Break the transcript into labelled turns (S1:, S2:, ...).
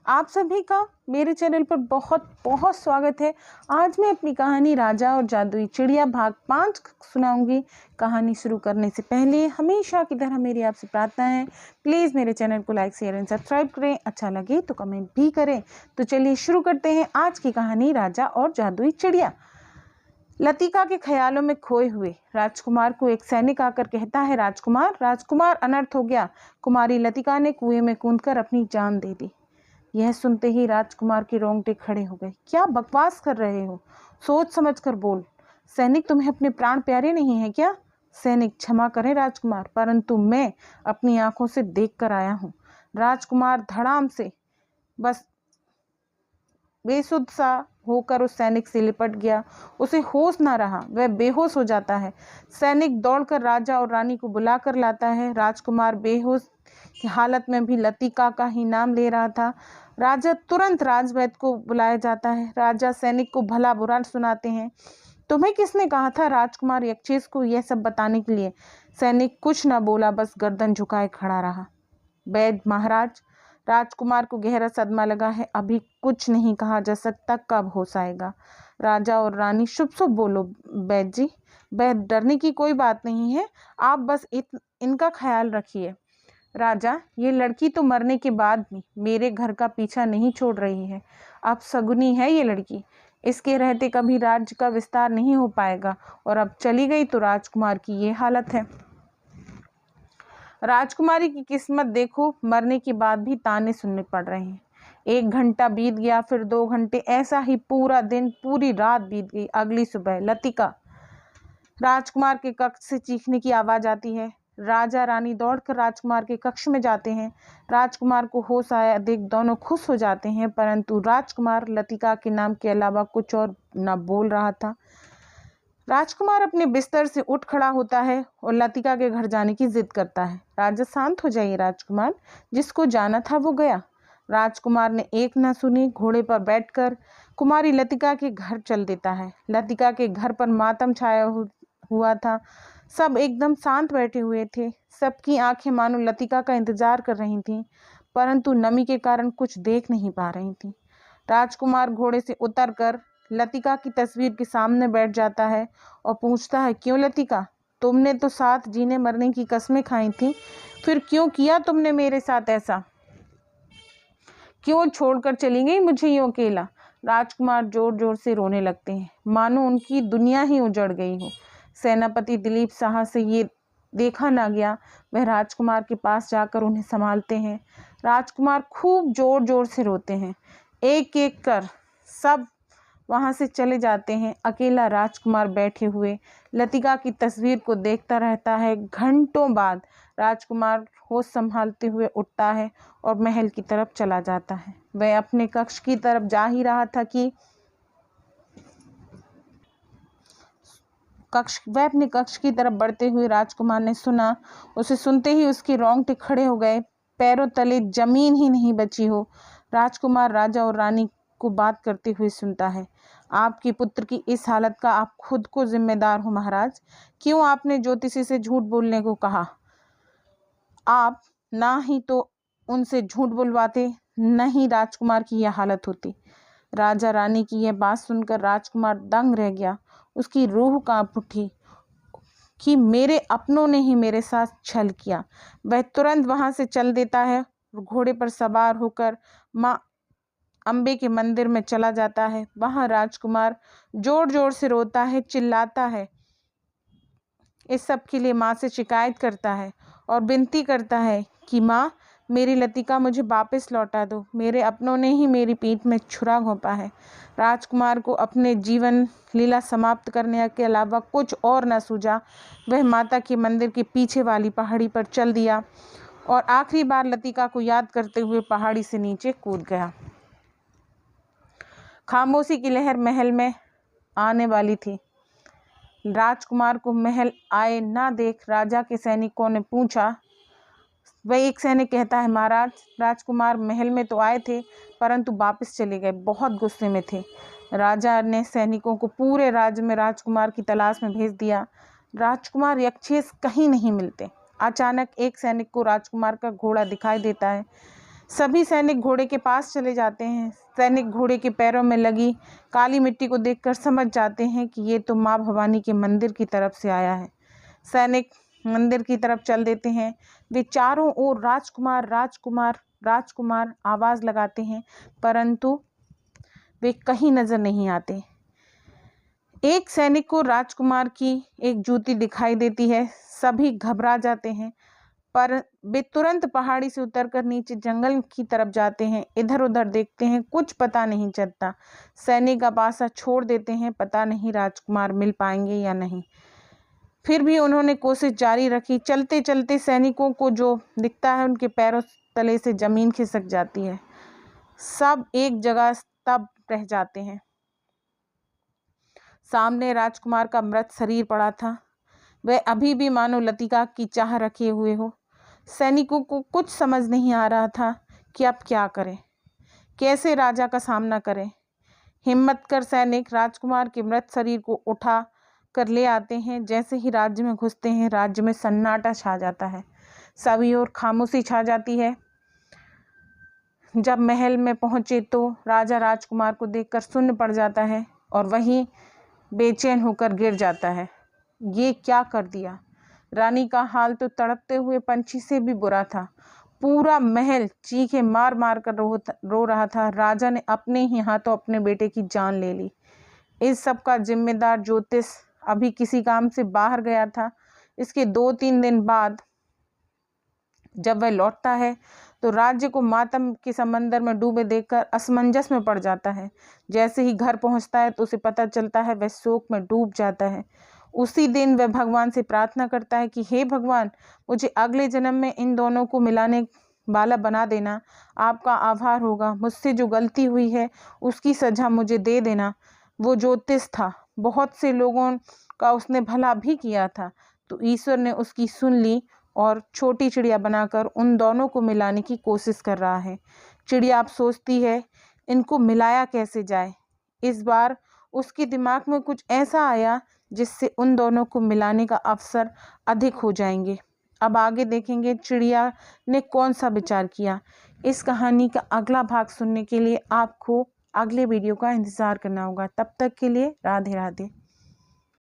S1: आप सभी का मेरे चैनल पर बहुत बहुत स्वागत है। आज मैं अपनी कहानी राजा और जादुई चिड़िया भाग 5 सुनाऊंगी। कहानी शुरू करने से पहले हमेशा की तरह मेरी आपसे प्रार्थना है, प्लीज़ मेरे चैनल को लाइक शेयर एंड सब्सक्राइब करें। अच्छा लगे तो कमेंट भी करें। तो चलिए शुरू करते हैं आज की कहानी राजा और जादुई चिड़िया। लतिका के ख्यालों में खोए हुए राजकुमार को एक सैनिक आकर कहता है, राजकुमार राजकुमार अनर्थ हो गया। कुमारी लतिका ने कुएं में कूदकर अपनी जान दे दी। यह सुनते ही राजकुमार के रोंगटे खड़े हो गए। क्या बकवास कर रहे हो? सोच समझ कर बोल। सैनिक, तुम्हें अपने प्राण प्यारे नहीं है क्या? सैनिक, क्षमा करें राजकुमार, परंतु मैं अपनी आंखों से देख कर आया हूँ। राजकुमार धड़ाम से बस बेसुध सा होकर उस सैनिक से लिपट गया। उसे होश ना रहा, वह बेहोश हो जाता है। सैनिक दौड़कर राजा और रानी को बुलाकर लाता है। राजकुमार बेहोश की हालत में भी लतिका का ही नाम ले रहा था। राजा तुरंत राजवैद्य को बुलाया जाता है। राजा सैनिक को भला बुरा सुनाते हैं। तुम्हें किसने कहा था राजकुमार यक्षेश को यह सब बताने के लिए? सैनिक कुछ न बोला, बस गर्दन झुकाए खड़ा रहा। वैद्य महाराज, राजकुमार को गहरा सदमा लगा है, अभी कुछ नहीं कहा जा सकता, कब होश आएगा? राजा और रानी, शुभ शुभ बोलो वैद्य जी। वैद्य, डरने की कोई बात नहीं है, आप बस इनका ख्याल रखिए। राजा, ये लड़की तो मरने के बाद भी मेरे घर का पीछा नहीं छोड़ रही है। अब सगुनी है ये लड़की, इसके रहते कभी राज्य का विस्तार नहीं हो पाएगा, और अब चली गई तो राजकुमार की ये हालत है। राजकुमारी की किस्मत देखो, मरने के बाद भी ताने सुनने पड़ रहे हैं। 1 घंटा बीत गया, फिर 2 घंटे, ऐसा ही पूरा दिन पूरी रात बीत गई। अगली सुबह लतिका राजकुमार के कक्ष से चीखने की आवाज आती है। राजा रानी दौड़कर राजकुमार के कक्ष में जाते हैं। राजकुमार को होश आया देख दोनों खुश हो जाते हैं, परंतु राजकुमार लतिका के नाम के अलावा कुछ और न बोल रहा था। राजकुमार अपने बिस्तर से उठ खड़ा होता है और लतिका के घर जाने की जिद करता है। राजा, शांत हो जाइए राजकुमार, जिसको जाना था वो गया। राजकुमार ने एक न सुनी, घोड़े पर बैठकर कुमारी लतिका के घर चल देता है। लतिका के घर पर मातम छाया हुआ था। सब एकदम शांत बैठे हुए थे। सबकी आंखें मानो लतिका का इंतजार कर रही थीं, परंतु नमी के कारण कुछ देख नहीं पा रही थीं। राजकुमार घोड़े से उतरकर लतिका की तस्वीर के सामने बैठ जाता है और पूछता है, क्यों लतिका, तुमने तो साथ जीने मरने की कस्में खाई थी, फिर क्यों किया तुमने मेरे साथ ऐसा? क्यों छोड़कर चली गई मुझे यूं अकेला? राजकुमार जोर जोर से रोने लगते हैं, मानो उनकी दुनिया ही उजड़ गई हो। सेनापति दिलीप शाह से ये देखा ना गया। वह राजकुमार के पास जाकर उन्हें संभालते हैं। राजकुमार खूब जोर जोर से रोते हैं। एक एक कर सब वहां से चले जाते हैं। अकेला राजकुमार बैठे हुए लतिका की तस्वीर को देखता रहता है। घंटों बाद राजकुमार होश संभालते हुए उठता है और महल की तरफ चला जाता है। वह अपने कक्ष की तरफ जा ही रहा था कि अपने कक्ष की तरफ बढ़ते हुए राजकुमार ने सुना। उसे सुनते ही उसके रोंगटे खड़े हो गए, पैरों तले जमीन ही नहीं बची हो। राजकुमार राजा और रानी को बात करते हुए सुनता है। आपके पुत्र की इस हालत का आप खुद को जिम्मेदार हो महाराज। क्यों आपने ज्योतिषी से झूठ बोलने को कहा? आप ना ही तो उनसे झूठ बुलवाते, न ही राजकुमार की यह हालत होती। राजा रानी की यह बात सुनकर राजकुमार दंग रह गया। उसकी रूह कांप उठी कि मेरे अपनों ने ही मेरे साथ छल किया। वह तुरंत वहां से चल देता है, घोड़े पर सवार होकर माँ अम्बे के मंदिर में चला जाता है। वहां राजकुमार जोर जोर से रोता है, चिल्लाता है, इस सब के लिए माँ से शिकायत करता है और विनती करता है कि माँ, मेरी लतिका मुझे वापस लौटा दो। मेरे अपनों ने ही मेरी पीठ में छुरा घोंपा है। राजकुमार को अपने जीवन लीला समाप्त करने के अलावा कुछ और न सूझा। वह माता के मंदिर के पीछे वाली पहाड़ी पर चल दिया और आखिरी बार लतिका को याद करते हुए पहाड़ी से नीचे कूद गया। खामोशी की लहर महल में आने वाली थी। राजकुमार को महल आए ना देख राजा के सैनिकों ने पूछा। वह एक सैनिक कहता है, महाराज, राजकुमार महल में तो आए थे, परंतु वापस चले गए, बहुत गुस्से में थे। राजा ने सैनिकों को पूरे राज्य में राजकुमार की तलाश में भेज दिया। राजकुमार यक्षेश कहीं नहीं मिलते। अचानक एक सैनिक को राजकुमार का घोड़ा दिखाई देता है। सभी सैनिक घोड़े के पास चले जाते हैं। सैनिक घोड़े के पैरों में लगी काली मिट्टी को देखकर समझ जाते हैं कि ये तो माँ भवानी के मंदिर की तरफ से आया है। सैनिक मंदिर की तरफ चल देते हैं। वे चारों ओर राजकुमार राजकुमार राजकुमार आवाज लगाते हैं, परंतु वे कहीं नजर नहीं आते। एक सैनिक को राजकुमार की एक जूती दिखाई देती है। सभी घबरा जाते हैं, पर वे तुरंत पहाड़ी से उतरकर नीचे जंगल की तरफ जाते हैं। इधर उधर देखते हैं, कुछ पता नहीं चलता। सैनिक अब आशा छोड़ देते हैं, पता नहीं राजकुमार मिल पाएंगे या नहीं। फिर भी उन्होंने कोशिश जारी रखी। चलते चलते सैनिकों को जो दिखता है उनके पैरों तले से जमीन खिसक जाती है। सब एक जगह तब रह जाते हैं। सामने राजकुमार का मृत शरीर पड़ा था। वह अभी भी मानो लतिका की चाह रखे हुए हो। सैनिकों को कुछ समझ नहीं आ रहा था कि अब क्या करें, कैसे राजा का सामना करें। हिम्मत कर सैनिक राजकुमार के मृत शरीर को उठा कर ले आते हैं। जैसे ही राज्य में घुसते हैं, राज्य में सन्नाटा छा जाता है। सभी ओर खामोशी छा जाती है। जब महल में पहुंचे तो राजा राजकुमार को देखकर शून्य पड़ जाता है और वहीं बेचैन होकर गिर जाता है। ये क्या कर दिया। रानी का हाल तो तड़पते हुए पंछी से भी बुरा था। पूरा महल चीखे मार मार कर रो रहा था। राजा ने अपने ही हाथों अपने बेटे की जान ले ली। इस सब का जिम्मेदार ज्योतिष अभी किसी काम से बाहर गया था। इसके 2-3 दिन बाद जब वह लौटता है तो राज्य को मातम के समंदर में डूबे देखकर असमंजस में पड़ जाता है। जैसे ही घर पहुंचता है तो उसे पता चलता है, वह शोक में डूब जाता है। उसी दिन वह भगवान से प्रार्थना करता है कि हे भगवान, मुझे अगले जन्म में इन दोनों को मिलाने वाला बना देना। आपका आभार होगा। मुझसे जो गलती हुई है उसकी सजा मुझे दे देना। वो ज्योतिष था, बहुत से लोगों का उसने भला भी किया था, तो ईश्वर ने उसकी सुन ली और छोटी चिड़िया बनाकर उन दोनों को मिलाने की कोशिश कर रहा है। चिड़िया अब सोचती है इनको मिलाया कैसे जाए। इस बार उसके दिमाग में कुछ ऐसा आया जिससे उन दोनों को मिलाने का अवसर अधिक हो जाएंगे। अब आगे देखेंगे चिड़िया ने कौन सा विचार किया। इस कहानी का अगला भाग सुनने के लिए आपको अगले वीडियो का इंतज़ार करना होगा। तब तक के लिए राधे राधे।